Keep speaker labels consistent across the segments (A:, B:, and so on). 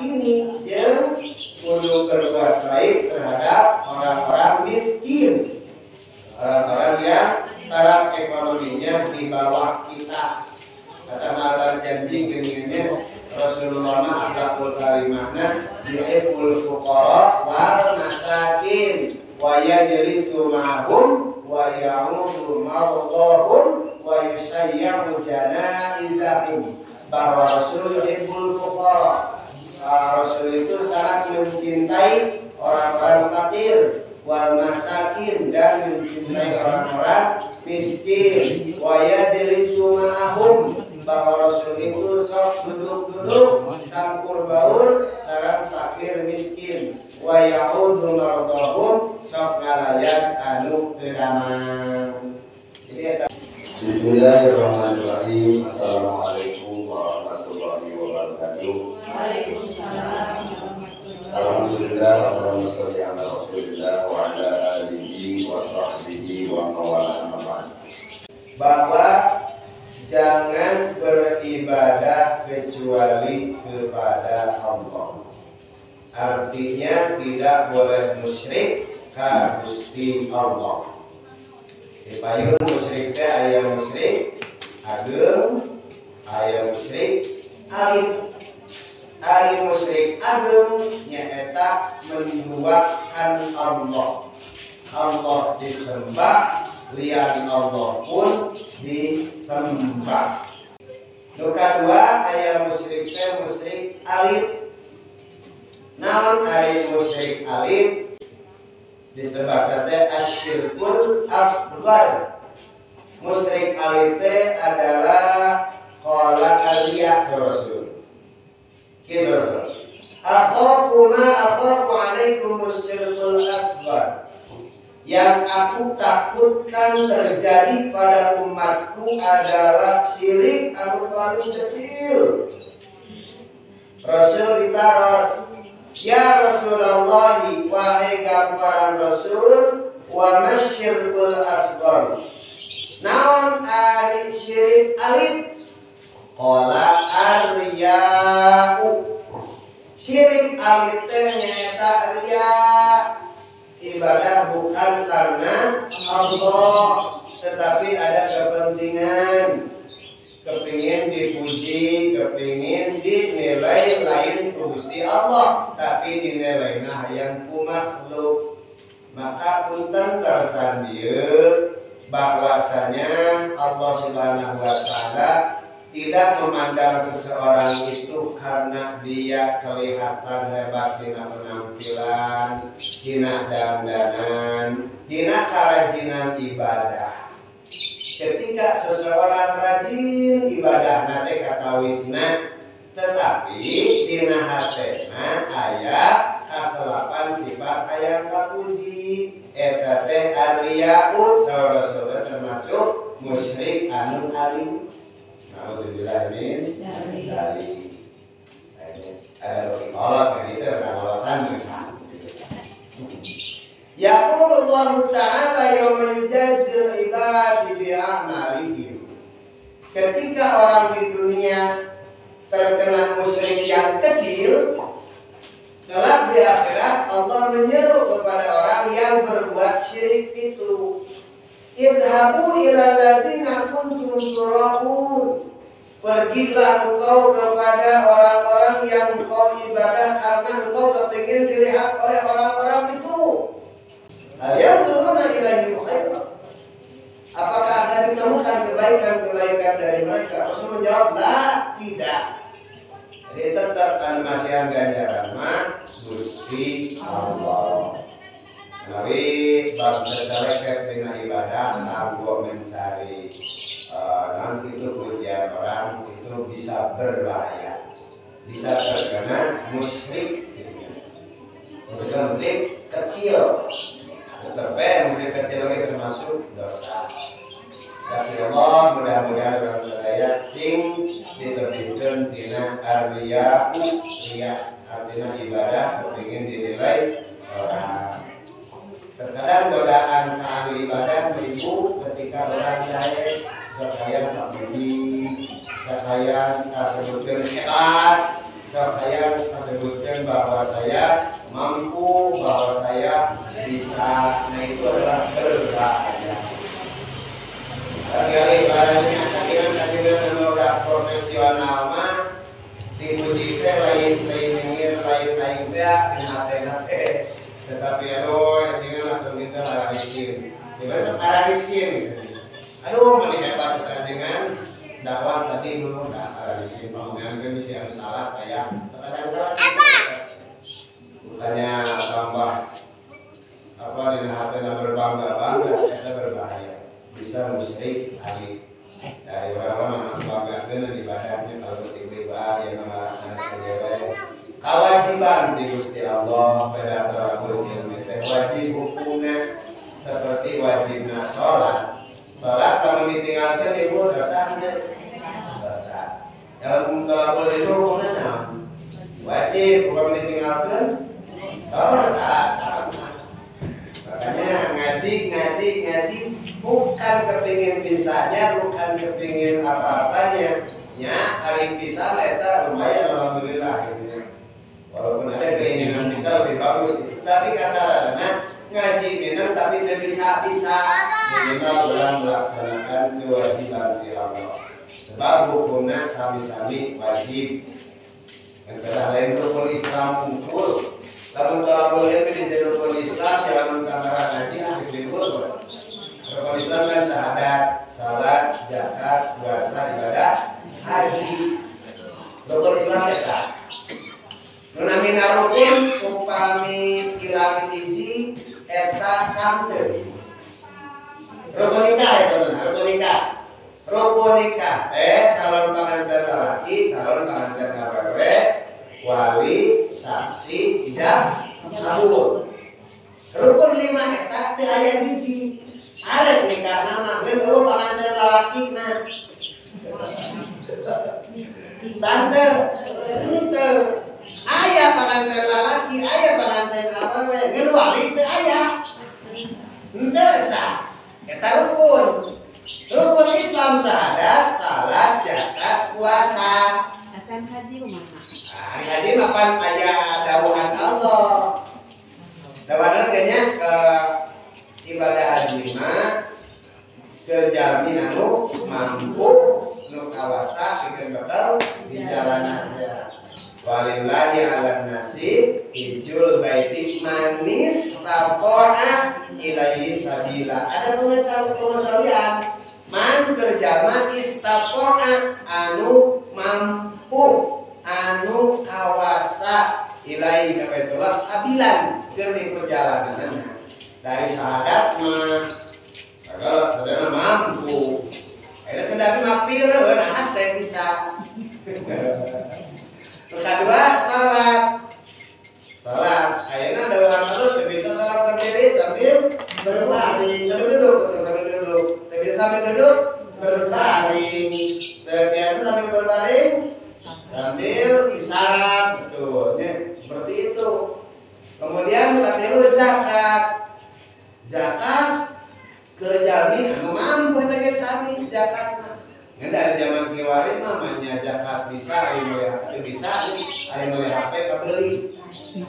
A: menghakimi jeung kudu berbuat baik terhadap orang-orang miskin, orang-orang yang taraf ekonominya di bawah kita. Kata nalar janji geningnya Rasulullah akhlakul karimahna yuhibbul fuqara wal masakin wa yajlisu ma'hum wa ya'udu mardahum wa yusayyi'u janaizahum. Bahwa Rasul yuhibbul fuqara, Rasul itu sangat mencintai orang-orang fakir, wal masakin, dan mencintai orang-orang miskin, wa yajlisu ma'hum, bahwa Rasul itu sok duduk-duduk campur baur sareng fakir miskin, wa ya'udu mardahum, sok ngalayan anu teu damang. Jadi
B: Bismillahirrahmanirrahim. Assalamualaikum warahmatullahi wabarakatuh.
C: Waalaikumsalam.
B: Alhamdulillah, Allahumma sholli ala Rasulillah wa ala alihi wa sahbihi wa mawala.
A: bahwa jangan beribadah kecuali kepada Allah. Artinya tidak boleh musyrik ka Gusti Allah. Dipayun musyrik teh aya musyrik ageng, aya musyrik alim. Ari musyrik ageng nyaeta menduakan Allah. Allah disembah, lian Allah pun disembah. Nu kadua aya musyrik teh musyrik alim. Naon ari musyrik alim? Disebut teh asyirkul asghar. Musyrik alim teh adalah qala aliya rasul. Kisah. Akhafu ma akhafu alaikum musyirkul asghar. Yang aku takutkan terjadi pada umatku adalah syirik anu paling kecil. Rasul ditaros, ya Rasulullah, wahai gambaran Rasul, wa masyirkul asghar. Naon ari syirik alit? Qala ar-riya'u. Syirik alit teh nyaeta riya. Ibadah bukan karena Allah, tetapi ada kepentingan. Kepingin dipuji, kepingin dinilai lain ku Gusti Allah, tapi dinilai hayang ku makhluk. Maka punten tersan dieu bahwasanya Allah Subhanahu wa taala tidak memandang seseorang itu karena dia kelihatan hebat dina penampilan, dina dandanan, dina karajinan ibadah. Ketika seseorang rajin ibadah nate katawisna, tetapi dina hatena aya kaselapan sifat hayang kapuji, eta teh ar-riya'u, saudara-saudara termasuk musyrik anu alim. Alhamdulillah min dari ada roti kolot yang itu kolotan besar. Yaqulullahu ta'ala yawma yujazil ibadi bi'amalihim. Ketika orang di dunia terkena musyrik yang kecil, kelak di akhirat Allah menyeru kepada orang yang berbuat syirik itu, idhabu ila ladzina kuntum tura'un. Pergilah engkau kepada orang-orang yang engkau ibadah karena engkau kepingin dilihat oleh orang-orang itu. Yang turunah ilahi khairah. Apakah akan ditemukan kebaikan-kebaikan dari mereka? Rasul menjawab, la, tidak. Jadi tetap kan masih ganjaran mah Gusti Allah. Nabi bangsa seleket dengan ibadah tanpa mencari nanti itu pujian orang itu bisa berbahaya, bisa terkena musyrik. Maksudnya musyrik kecil. Tetapi musyrik kecil lagi termasuk dosa. Tapi Allah mudah-mudahan orang sadaya sing diterbitkan tina ar-riya'u, riya artinya ibadah kepingin dinilai orang. Terkadang godaan ke ahli ibadah menipu ketika orang sekalian tak puji, sekalian tak sebutkan hebat, sekalian tak sebut membuktikan bahwa saya mampu, bahwa saya bisa. Nah itu adalah berbahaya. Sekali ibaratnya tadi kan udah profesional mah dipuji teh lain hati, tetapi aduh jangan atau kita aranisin. Gimana aranisin gitu. Aduh mani hebat dengan dakwah tadi belum aranisin bangunan kan misi yang salah saya. Bukannya tambah apa dengan hati berbangga kita berbahaya. Bisa musyrik asik dari orang-orang yang banggakan ibadahnya kalau tiba-tiba yang melaksanakan kegiatan kewajiban di Gusti Allah pada terapun yang wajib hukumnya seperti wajibnya sholat kalau ditinggalkan ibu dosanya dosa dalam terapun itu hukumnya wajib bukan ditinggalkan dosa makanya ngaji bukan kepingin bisanya, bukan kepingin apa-apanya. Ya, hari bisa eta lumayan alhamdulillah gitu. Walaupun ada keinginan bisa lebih bagus gitu. Tapi kasaranna ngaji minang tapi tidak bisa minimal dalam melaksanakan kewajiban di Allah. Sebab hukumnya sami-sami wajib. Yang lain rukun Islam kumpul. Lalu kalau boleh pilih jadi rukun Islam jangan kamera ngaji habis libur. Rukun Islam kan syahadat, salat, zakat, puasa, ibadah, haji. Rukun Islam eta. Nunamina rukun upami ilang hiji eta santen. Rukun nikah itu, rukun nikah. Rukun nikah calon pengantin laki, calon pengantin awewe, wali, saksi, ijab, kabul. Rukun 5 eta teh aya hiji. Arek nikah nama geus pengantin lalakina. Santen, henteu. Aya pengantin lalaki, aya pengantin awewe, geus wali teu aya. Henteu sah. Eta rukun. Rukun Islam syahadat, salat, zakat, puasa.
C: Akan haji kumaha?
A: Haji mapan aya dawuhan Allah. Dawuhan kayaknya ke ibadah haji mah kerjami anu mampu nu kawasa pikeun bakal di jalanannya. Walillahi 'alan nasi hijjul baiti manis taqona ilaihi sabila. Ada pengecualian man kerjama istaqona anu mampu anu kawasa ilaihi kabaitullah sabilan keur di perjalanan dari syahadat mah segala mampu. Ada sedang mapir nah teh bisa. Kedua salat ayeuna dawuhan terus bisa salat berdiri sambil berbaring sambil duduk berbaring ternyata sambil berbaring sambil isyarat betul ya, seperti itu. Kemudian katilu zakat kerjami anu mampu teh sami zakatna. Dari zaman kiwari namanya zakat bisa, hari mulai bisa, hari mulai HP kabeli.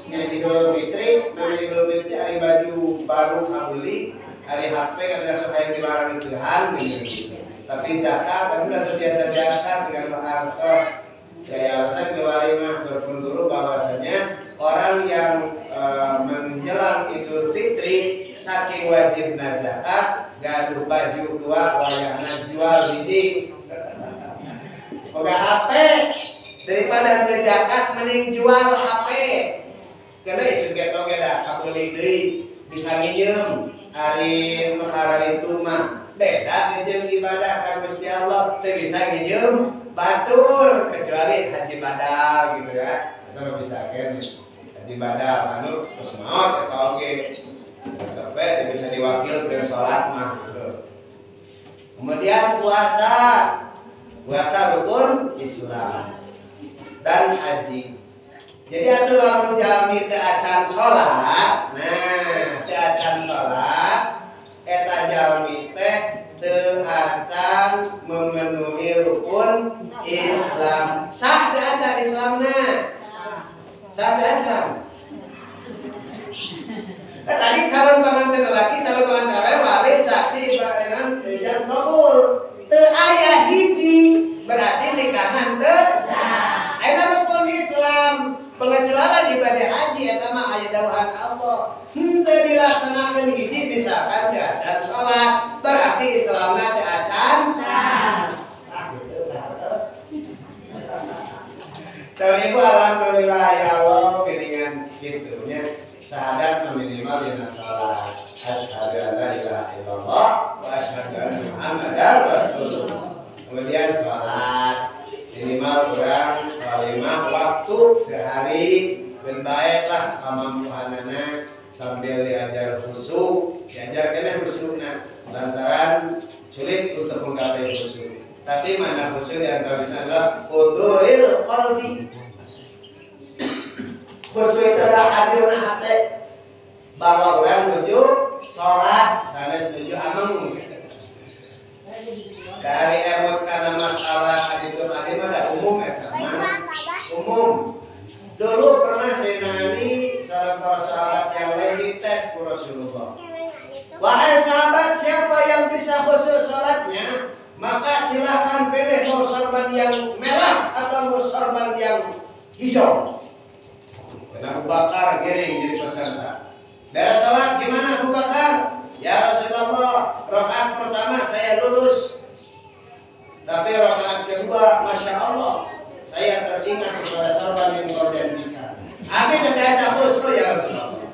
A: Yang Idul Fitri, namanya Idul Fitri hari baju baru kabeli, hari HP kan ada supaya dilarang Tuhan gitu. Tapi zakat kan udah terbiasa zakat dengan hartos. Saya alasan kiwari mah surpun dulu bahwasanya orang yang menjelang Idul Fitri saking wajibna zakat gaduh baju dua wayahna jual biji. Boga HP daripada teu zakat mending jual HP. Karena isu ge oge da kabeuling deui bisa nginjem ari perkara itu mah beda jeung ibadah ka Gusti Allah teu bisa nginjem batur kecuali haji badal gitu ya. Kita bisa kan haji badal anu terus maot eta oge. Tapi bisa diwakil dari sholat mah gitu. Kemudian puasa rukun Islam dan haji. Jadi atuh lamun jalmi teu acan sholat, nah teu acan sholat, eta jalmi teh teu acan memenuhi rukun Islam. Sah teu acan Islamna? Sadasan. Tadi calon pengantin laki, calon pengantin cewek, wali, saksi, barenan, ejak, nol. Teu aya hiji, berarti nikahan teu sah. Eta rukun Islam. Pengecualian ibadah haji eta mah aya dawuhan Allah. Henteu dilaksanakeun hiji misalkan teu acan salat, berarti Islamna teu acan sah. Ibu alhamdulillah ya Allah dengan gitunya syahadat minimal lima salat. Asyhadu an la ilaha illallah wa asyhadu anna Muhammadar Rasulullah. Kemudian salat minimal kurang 5 waktu sehari dan baiklah kemampuanana sambil diajar khusyuk, diajarkannya khusyukna lantaran sulit untuk menggapai khusyuk. Tapi mana khusyuk yang bisa adalah huduril qalbi. Khusyuk itu adalah hadirna hati bahwa orang menuju sholat sana setuju amang. Dari emot karena masalah itu tadi ada umum ya umum. Dulu pernah saya nani salah para sahabat yang lain dites ku Rasulullah. Wahai sahabat, siapa yang bisa khusyuk sholatnya? Maka silakan pilih mau sorban yang merah atau mau sorban yang hijau. Karena Abu Bakar giring jadi peserta. Beres sholat gimana Abu Bakar? Ya Rasulullah, rakaat pertama saya lulus. Tapi rakaat kedua, Masya Allah, saya teringat kepada sorban yang kau janjikan. Abi ketiasa khusyuk ya Rasulullah.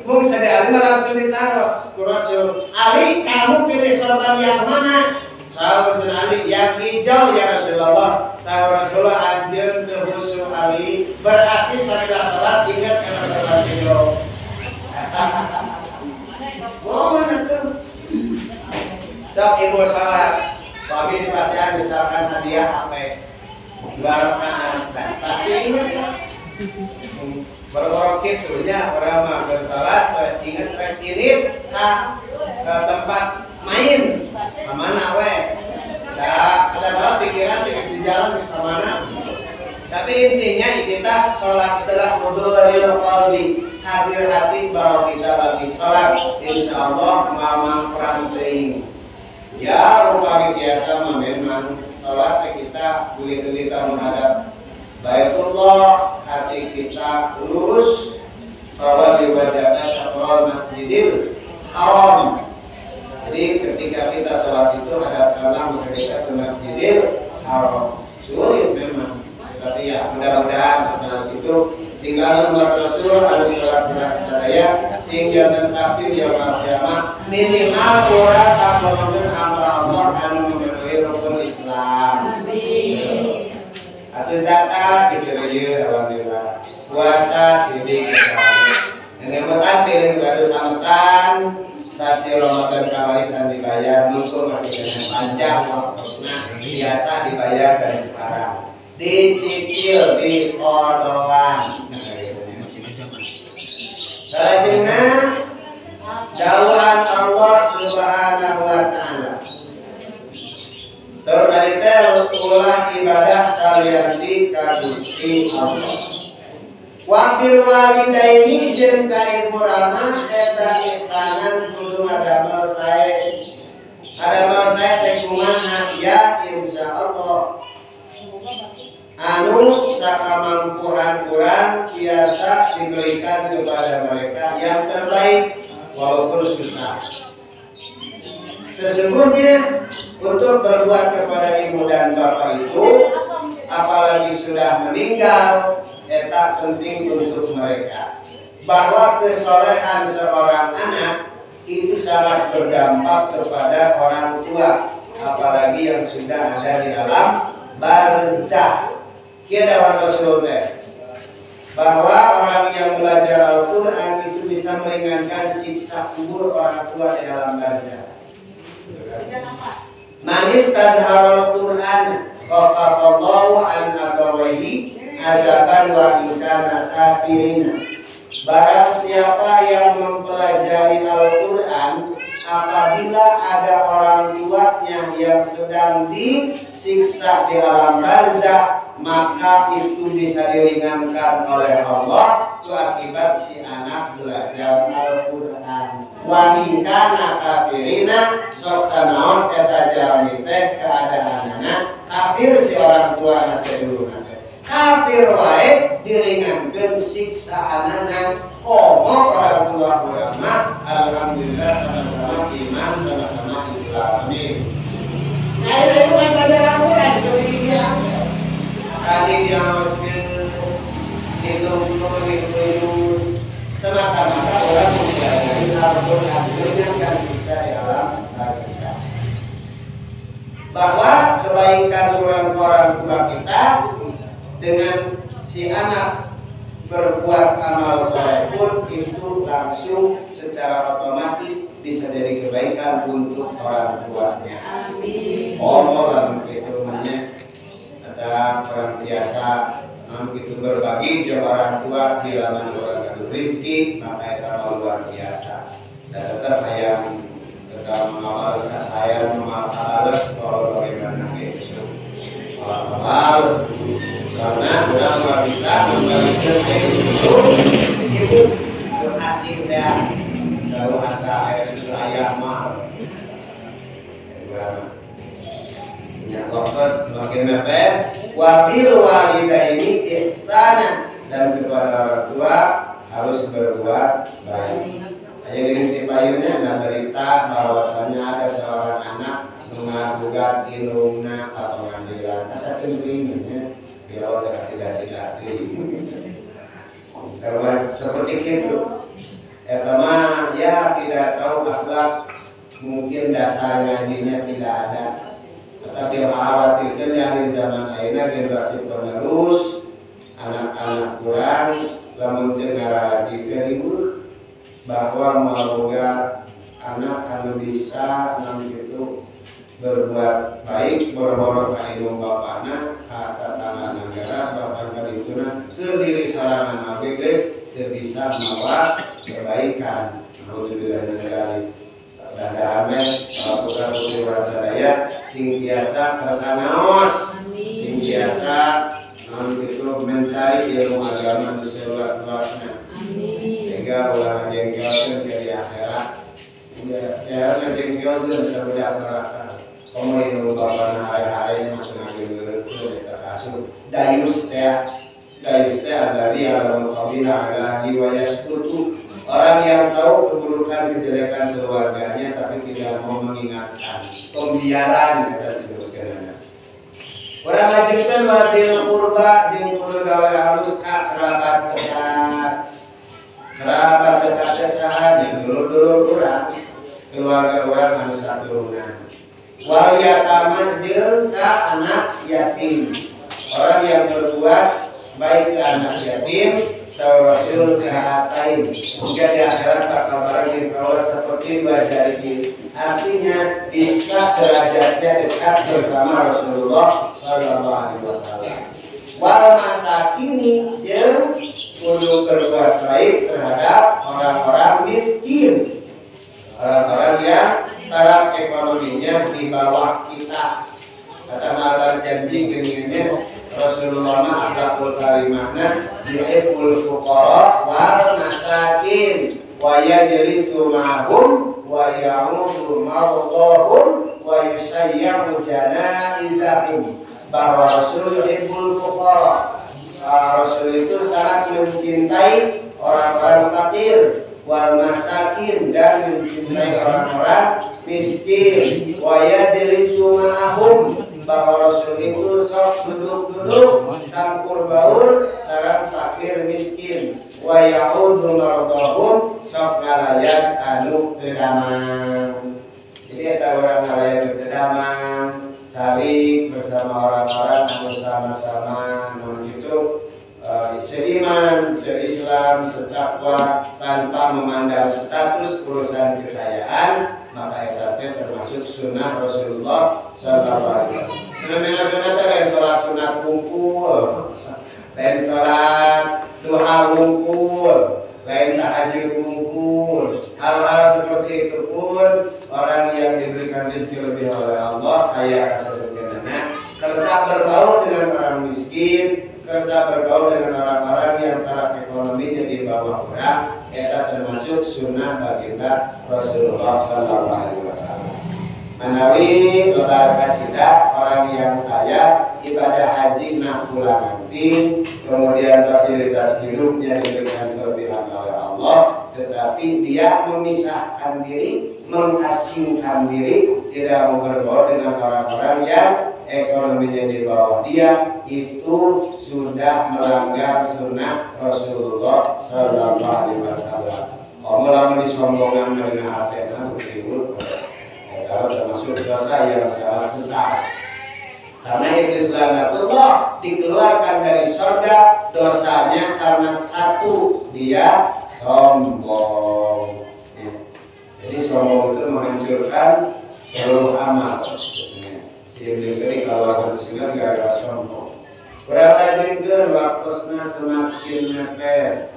A: Mungkin saya Ali langsung ditaruh ke Rasul. Ali, kamu pilih sorban yang mana? Sahur Ali yang hijau ya Rasulullah. Sahur Rasulullah anjir ke khusyuk Ali. Berarti saya salat ingat karena sorban hijau. Oh mana tuh? Sok ibu salat. Kami di pasien misalkan hadiah HP 2 rakaat, pasti ingat kan? Baru-baru kitunya orang mah bersalat, ingat rek ini ke tempat main, kemana we? Ya, ada malah pikiran di jalan di mana? Tapi intinya kita sholat adalah huduril qalbi, hadir hati bahwa kita lagi sholat, insya Allah mamang peranting. Ya, rupanya biasa memang sholat kita begitu kita menghadap Baitullah, hati kita lurus bahwa di wajahnya syafal masjidil haram. Jadi ketika kita sholat itu hadapkanlah mereka ke masjidil haram. Sulit memang, tapi ya mudah-mudahan setelah itu sehingga umat Rasul harus sholat bersadaya sehingga dan saksi di yaumul kiamat minimal kurang takut hamba Allah dan memenuhi rukun Islam. Amin. Atau zakat gitu alhamdulillah. Puasa sidik kita. Yang penting pilih baru samakan sasi Ramadan kawali dan dibayar mungkin masih dengan panjang waktunya biasa dibayar dari sekarang. Dicicil di kodokan. Selanjutnya dauhan Allah Subhanahu wa taala. Saudara ulah ibadah salianti ka Gusti Allah. Wa bil walidaini jeung ka ibu rama eta ihsanan kudu ngadamel sae. Adamel sae teh kumaha ya insyaallah. Anu sakamampuan kurang biasa diberikan kepada mereka yang terbaik walaupun susah. Sesungguhnya untuk berbuat kepada ibu dan bapak itu apalagi sudah meninggal eta penting untuk mereka bahwa kesolehan seorang anak itu sangat berdampak kepada orang tua apalagi yang sudah ada di alam barzakh. Kita Rasulullah bahwa orang yang belajar Al-Quran itu bisa meringankan siksa kubur orang tua di alam barzakh. Manis tadharul Quran khafafallahu an abawaihi azaban wa inkana kafirina. Barang siapa yang mempelajari Al-Quran apabila ada orang tuanya yang sedang siksa di alam barzakh, maka itu bisa diringankan oleh Allah itu akibat si anak belajar Al-Quran. Wa min kana kafirina sok sanaos eta jalmi teh keadaanana kafir si orang tua nate dulu nate kafir wae diringankeun siksaanana komo orang tua ulama alhamdulillah sama-sama iman sama-sama Islam. Amin. Nah itu kan belajar Al-Quran jadi dia tadi dia harus hitung semata-mata orang mempelajari Al-Quran dengan bisa di alam barzakh. Bahwa kebaikan orang tua kita dengan si anak berbuat amal soleh pun itu langsung secara otomatis bisa jadi kebaikan untuk orang tuanya.
C: Amin.
A: Orang itu namanya ada orang biasa begitu berbagi ke orang tua di dalam orang rezeki maka itu luar biasa dan tetap yang tetap mengawal saya mengawal kalau bagaimana itu mengawal karena orang nggak bisa memberikan air susu itu asin ya kalau asa air susu ayam mah ya fokus makin mepet wabil walidaini ihsana dan kepada orang tua harus berbuat baik. Ayo ini payunnya ada berita bahwasanya ada seorang anak mengajukan ilumna atau pengadilan asal ilmunya bila tidak kalau seperti itu teman ya tidak tahu akhlak mungkin dasar ngajinya tidak ada. Tetapi khawatirkan yang di zaman akhirnya generasi penerus anak-anak kurang lamun negara ibu bahwa moga anak anu bisa nanti itu berbuat baik berboro ka ilmu bapana ka tatangga negara bahkan ka dituna teu diri sorangan abg geus teu bisa mawa kebaikan. Alhamdulillah sekali. Dan putra putri Rasadaya sing biasa kersanaos sing biasa itu mencari ilmu agama di seluas-luasnya sehingga ulang jengkelkan dari akhirat ya jengkelkan sampai neraka komo ilmu bapak hari-hari masing-masing itu terkasih dayus teh adalah adalah diwayas kutu. Orang yang tahu keburukan kejelekan keluarganya tapi tidak mau mengingatkan pembiaran kita sebutkan. Orang lanjutkan wadil kurba jeung kudu gawe halus ka kerabat dekat saha jeung dulur-dulur urang keluarga urang anu saturunan. Wal yataman jeung ka anak yatim. Orang yang berbuat baik ke anak yatim Rasul kehatain jika di akhirat bakal barang kalau seperti baca ini artinya bisa derajatnya dekat bersama Rasulullah Sallallahu Alaihi Wasallam. Wal masakini jeung kudu berbuat baik terhadap orang-orang miskin, orang-orang yang taraf ekonominya di bawah kita. Kata Nabi janji geningnya Rasulullah akhlakul karimahna yuhibbul fuqara wal masakin wa yajlisu ma'hum wa ya'udu mardahum wa yusayyi'u janaizahum. Bahwa Rasul yuhibbul fuqara, Rasul itu sangat mencintai orang-orang fakir wal masakin dan mencintai orang-orang miskin wa yajlisu ma'hum. Bahwa Rasul itu sok duduk-duduk campur baur sareng fakir miskin wa ya'udu mardahum sok ngalayan anu teu damang. Jadi eta orang ngalayan teu damang cari bersama orang-orang anu sama-sama menuju seiman, seislam, setakwa tanpa memandang status urusan kekayaan, maka itu termasuk sunnah Rasulullah Sallallahu Alaihi Wasallam. Sunnah lain sholat sunat kumpul, lain sholat duha kumpul, lain tahajud kumpul. Hal-hal seperti itu pun orang yang diberikan rezeki lebih oleh Allah kaya kasih taraf ekonominya di bawah orang, eta termasuk sunnah baginda Rasulullah sallallahu alaihi wasallam. Menawi lebar kacida orang yang kaya ibadah haji nak pulang nanti, kemudian fasilitas hidupnya diberikan kelebihan oleh Allah, tetapi dia memisahkan diri, mengasingkan diri, tidak mau bergaul dengan orang-orang yang ekonominya di bawah dia, itu sudah melanggar sunnah Rasulullah sallallahu alaihi wasallam. Omong disombongan dengan hatinya beribut. Kalau termasuk dosa yang sangat besar, karena iblis laknatullah dikeluarkan dari surga dosanya karena satu, dia sombong. Jadi sombong itu menghancurkan seluruh amal. Si iblis ini kalau harus ingat gara-gara sombong. Kurang lajengkeun waktosna semakin mepet.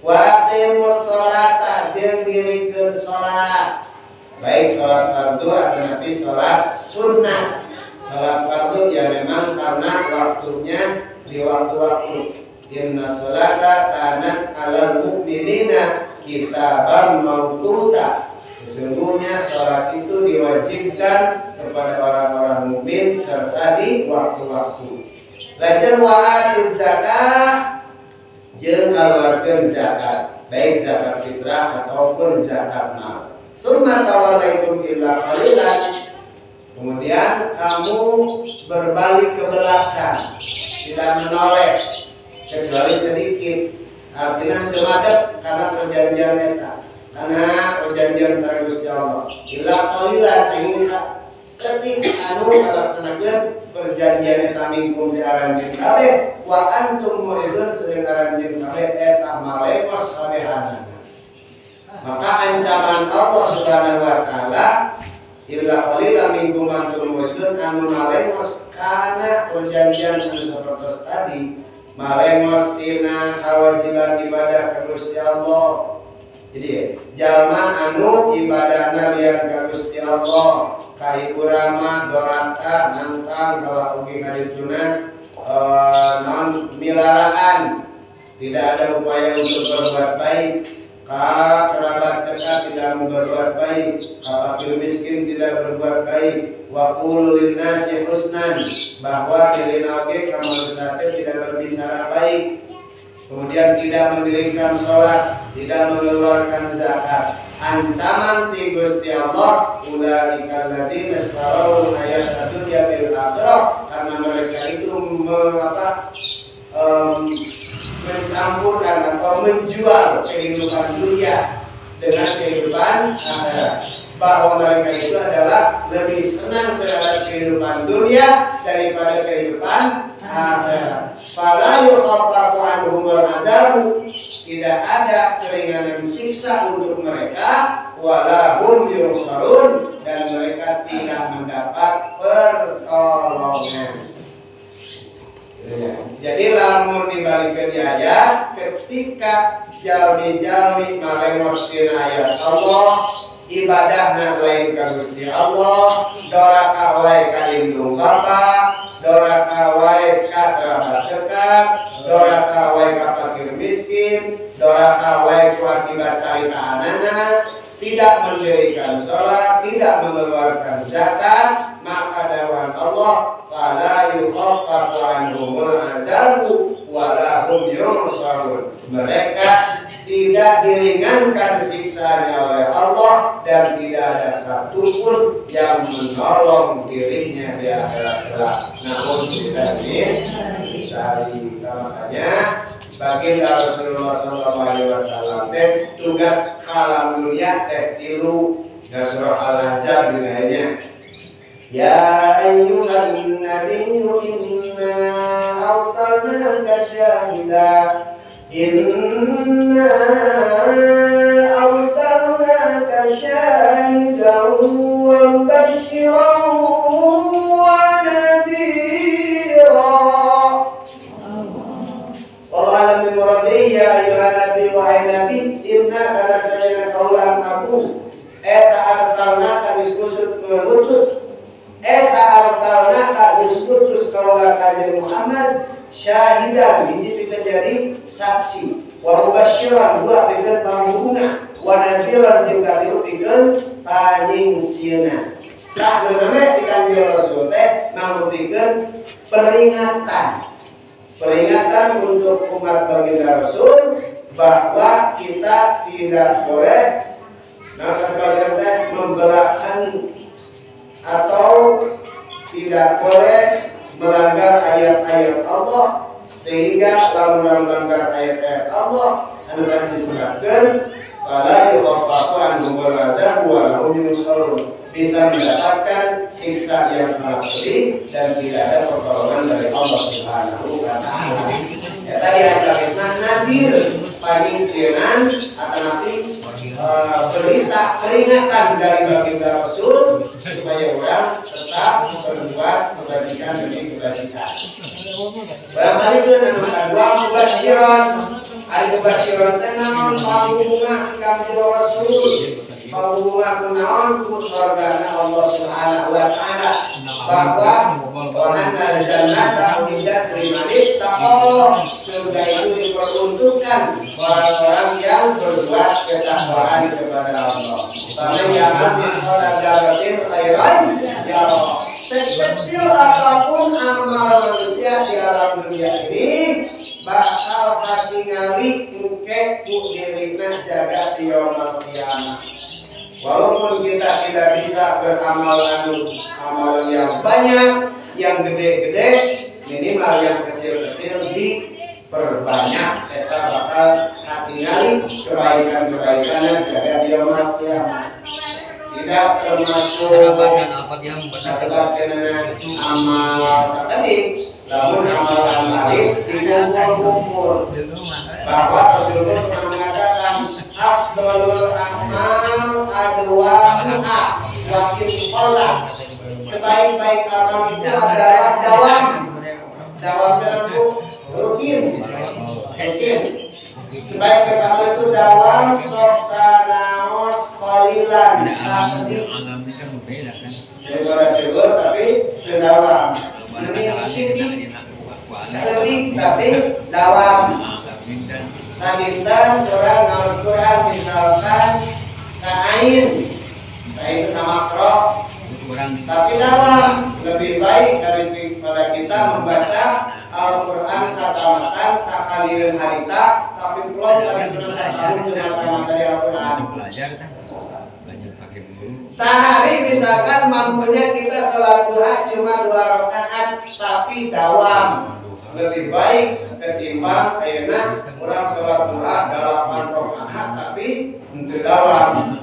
A: Wa aqimus sholata jeung dirikeun salat. Baik sholat fardu atau nabi sholat sunnah. Sholat fardu ya memang karena waktunya di waktu-waktu. Inna sholata kanat alal mu'minina kitaban mawquta. Sesungguhnya sholat itu diwajibkan kepada orang-orang mukmin serta di waktu-waktu. Lajeng wa'atuz zakah jeung ngaluarkeun zakat, baik zakat fitrah ataupun zakat mal. Tsumma tawallaitum illa qalilan. Kemudian kamu berbalik ke belakang, tidak menoleh kecuali sedikit. Artinya gemadep karena perjanjian eta, karena perjanjian sareng Gusti Allah. Illa qalilan ini ketik anu ngalaksanakeun perjanjian eta mingkum di aranjeun kabeh wa antum mu'ridun sedeng aranjeun kabeh eta malekos kabehanana. Maka ancaman Allah Subhanahu wa taala illa qalilan minkum antum mu'ridun anu malengos kana perjanjian anu sapertos tadi, malengos tina kewajiban ibadah ka Gusti Allah. Jadi jalma anu ibadahna lian ka Gusti Allah, kahipurama doraka nantang kalau ugi kadituna non milaraan, tidak ada upaya untuk berbuat baik. Kerabat dekat tidak mau berbuat baik, fakir miskin tidak berbuat baik, wa qulu linnasi husnan, bahwa diri oge ka manusia tidak berbicara baik, kemudian tidak mendirikan sholat, tidak mengeluarkan zakat. Ancaman ti Gusti Allah, ulaika alladziina istarau hayata dunya bil akhirah, karena mereka itu mencampurkan atau menjual kehidupan dunia dengan kehidupan akhirat, bahwa mereka itu adalah lebih senang terhadap kehidupan dunia daripada kehidupan akhirat. Fala yukhaffafu anhumul adzab, tidak ada keringanan siksa untuk mereka, wala hum yunsarun, dan mereka tidak mendapat pertolongan. Jadi lamun dibalikeun ayat, ketika jalmi-jalmi malengos tina ayat Allah, ibadahna lain ka Gusti Allah, doraka wae ka indung bapa, doraka wae ka kerabat dekat, doraka wae ka fakir miskin, doraka wae ku akibat carita anana, tidak mendirikan sholat, tidak mengeluarkan zakat, maka dawuh Allah, fala yukhaffafu anhumul adzabu wa la hum yunsarun. Mereka tidak diringankan siksanya oleh Allah dan tidak ada satupun yang menolong dirinya di akhirat kelak. Namun tidak dari makanya bagi Rasulullah SAW tugas kalam dunia tilu dan surah Al-Ahzab dinanya. Ya ayyuhan nabiyyu inna arsalnaka syahida inna arsalnaka syahidan wa mubasysyiran wa nadhira. Wallahu a'lam bimuradihi. Ya ayyuhan nabi wahai nabi, inna kana sayana qaulan aku eta arsalnaka diskutus eta arsalnaka diskutus kaula kanjeng Muhammad syahidan hiji pikeun jadi saksi, wa mubasyiran dua pikeun pambunga, wa nadhiran jeung katilu pikeun panyingsieuna. Tah geunana ti Kanjeng Rasul teh namupikeun peringatan untuk umat baginda Rasul bahwa kita tidak boleh sebagian teh membelakangi atau tidak boleh melanggar ayat-ayat Allah, sehingga lamun melanggar ayat-ayat Allah anu disebutkan fala yukhaffafu anhum al-'adzab wa lahum yunṣarun, bisa mendapatkan siksa yang sangat pedih dan tidak ada pertolongan dari Allah Subhanahu wa taala. Ya tadi ada nadir panyingsieun akan nabi berita peringatan dari baginda Rasul supaya orang tetap berbuat kebajikan demi kebajikan. Barangkali itu anu kadua mubasyiran. Ari mubasyiran teh naon pambunga Kanjeng Rasul. Pambunga kunaon ku surgana Allah Subhanahu wa taala. Bahwa orang dari jannah tidak selimanis taqwa, surga itu diperuntukkan orang-orang yang berbuat ketakwaan kepada Allah. Sampai yang pada jaratin khairan ya Allah. Sekecil apapun amal manusia di alam dunia ini bakal katingali engke ku dirina jaga di yaumul qiyamah. Walaupun kita tidak bisa beramal amalan yang banyak, yang gede-gede, minimal yang kecil-kecil diperbanyak. Kita bakal katingali kebaikan-kebaikan yang jaga di yaumul qiyamah. Tidak termasuk sebagian amal sakit, namun amal dikumpul-kumpul. Bahwa Rasulullah pernah mengatakan afdhalul amal adwamuha wa qillah. Sebaik-baik amal itu adalah dawam. Dawam dalam rutin. Sebaik-baik amal itu dawam sok sanaos qalilan sakti. Daripada syukur tapi sedawam. Ini sedikit tapi dawam. Samintan orang ngaos Quran misalkan sa'ain itu sama krok, tapi dalam lebih baik daripada kita membaca Al-Quran satamatan sakalireun harita tapi belum dari terus sahur dengan sama-sama Al-Quran. Sehari misalkan mampunya kita salat duha cuma 2 rakaat tapi dawam. Lebih baik ketimbang ayeuna urang salat duha 8 rakaat tapi henteu dawam.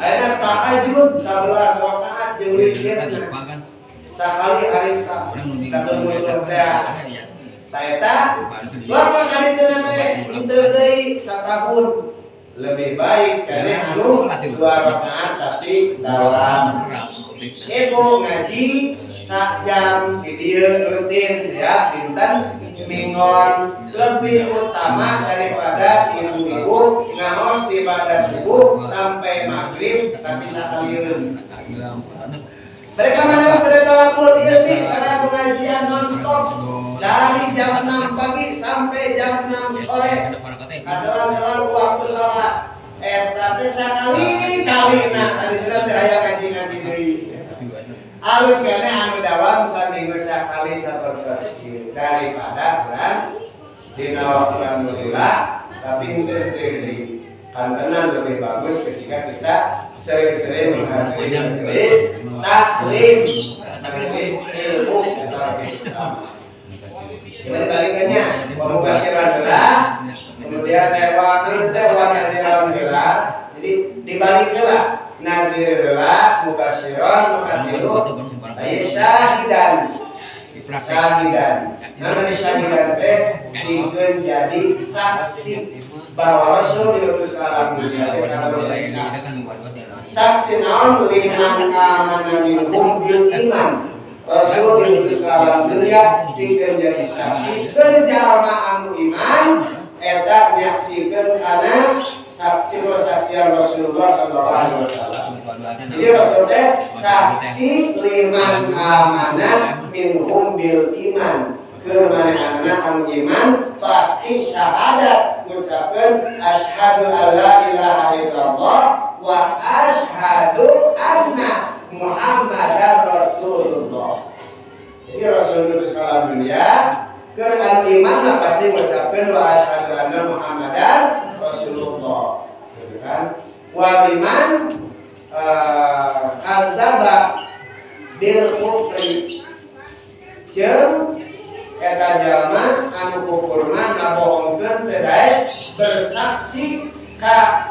A: Ayeuna tahajud 11 rakaat jeung witir sakali harita kakeun mulut sehat. Saeta berapa kali teu nate henteu deui satahun. Lebih baik karena anu 2 rakaat tapi dawam. Ibu ngaji sak jam di dieu rutin ya dinten mingon lebih utama daripada ibu-ibu ngaos ibadah subuh sampai maghrib tapi sakalieun. Mereka mana mereka lapor ieu sih cara pengajian nonstop dari jam 6 pagi sampai jam 6 sore. Asalan-asalan waktu sholat eta teh sakali-kalina anu teh aya ngaji-ngaji deui. Alus kene anu dawam saminggu sakali sapertos daripada urang dina waktu alhamdulillah tapi henteu deui. Kantenan lebih bagus ketika kita sering-sering menghadiri majelis taklim, majelis ilmu atau kita balikannya pemubasyiran adalah kemudian lewat dulu teh wanadiran adalah jadi dibaliklah nadir adalah mubasyiran mukadiru syahidan namanya syahidan teh dikeun jadi saksi bahwa Rasul diutus ke alam dunia saksi naon liman amana minhum bil iman. Rasul diutus ke alam dunia dikeun jadi saksi kejalma anu iman eta nyaksikeun kana saksi persaksian Rasulullah sallallahu alaihi wasallam. Jadi Rasul teh saksi liman amanah minhum bil iman. Keur manehna anu iman pasti syahadat ngucapkeun asyhadu alla ilaha illallah wa asyhadu anna muhammadar rasulullah. Jadi Rasul itu sekalian dunia keur anu iman mah pasti ngucapkeun wa asyhadu anna muhammadar rasulullah. Gitu kan? Wal iman kadzaba bil kufri. Jeung eta jalma anu kufurna ngabohongkeun teu daek bersaksi ka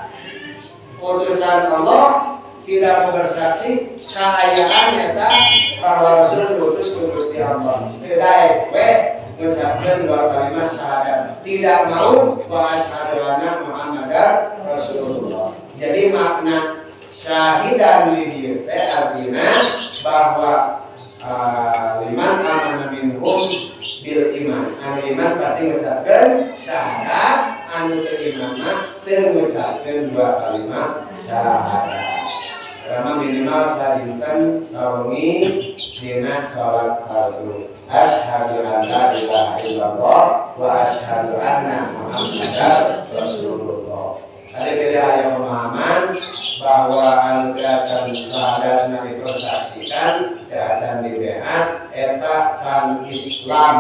A: utusan Allah, tidak mau bersaksi kaayaan eta bahwa Rasul diutus ku Gusti Allah. Teu daek we ngucapkeun dua kalimat syahadat, tidak mau wa asyhadu anna muhammadar rasulullah. Jadi makna syahidan di dieu teh artina bahwa liman amanah minhum bil iman. Anu iman pasti ngucapkeun syahadat, anu teu iman mah teu ngucapkeun dua kalimat syahadat. Karena minimal sadinten sawengi dina salat fardu. Asyhadu an la ilaha illallah wa asyhadu anna muhammadar rasulullah. Tadi beda ayat pemahaman bahwa al-qiyatan syahadat nabi persaksikan acan di beat eta can Islam.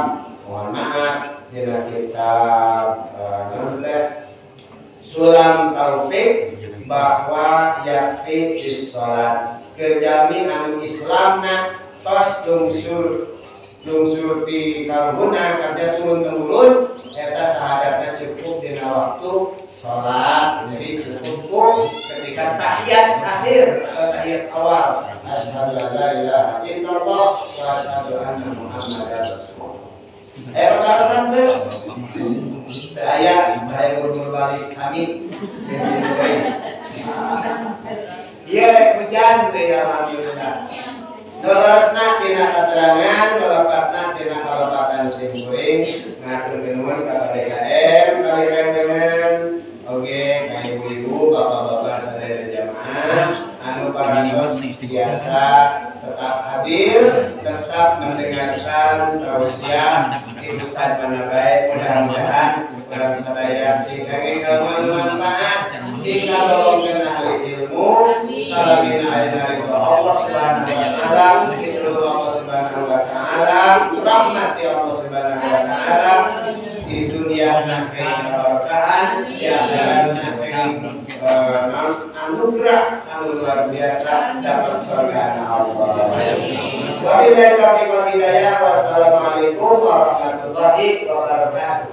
A: Mohon maaf dina kitab Sulam Taufik bahwa yakfi bis salat kerjami anu Islamna tos lungsur ti karuhuna kerja turun-temurun eta syahadatna cukup dina waktu salat. Jadi cukup ketika tahiyat akhir atau tahiyat awal asyhadu an la ilaha illallah wa asyhadu anna muhammadar rasulullah. Perkara teu saya guru balik sami iya hujan teh alhamdulillah. Dolosna tina keterangan dolopatna tina kalopatan sing kuring ngatur nuhun ka PDKM kalian dengan oge ka ibu-ibu bapak-bapak sadaya jamaah anu parantos biasa tetap hadir, tetap mendengarkan tausiah Ustaz Manabai. Mudah-mudahan barang sadaya sing kangge bermanfaat, sing kalongkeun ahli ilmu, salamina ila Allah Subhanahu wa taala, ridho Allah Subhanahu wa taala, rahmati Allah Subhanahu wa taala di dunia sampai keberkahan di akhirat sampai anugerah anu luar biasa dapat surga Allah. Wabillahi taufiq wal hidayah. Wassalamualaikum warahmatullahi wabarakatuh.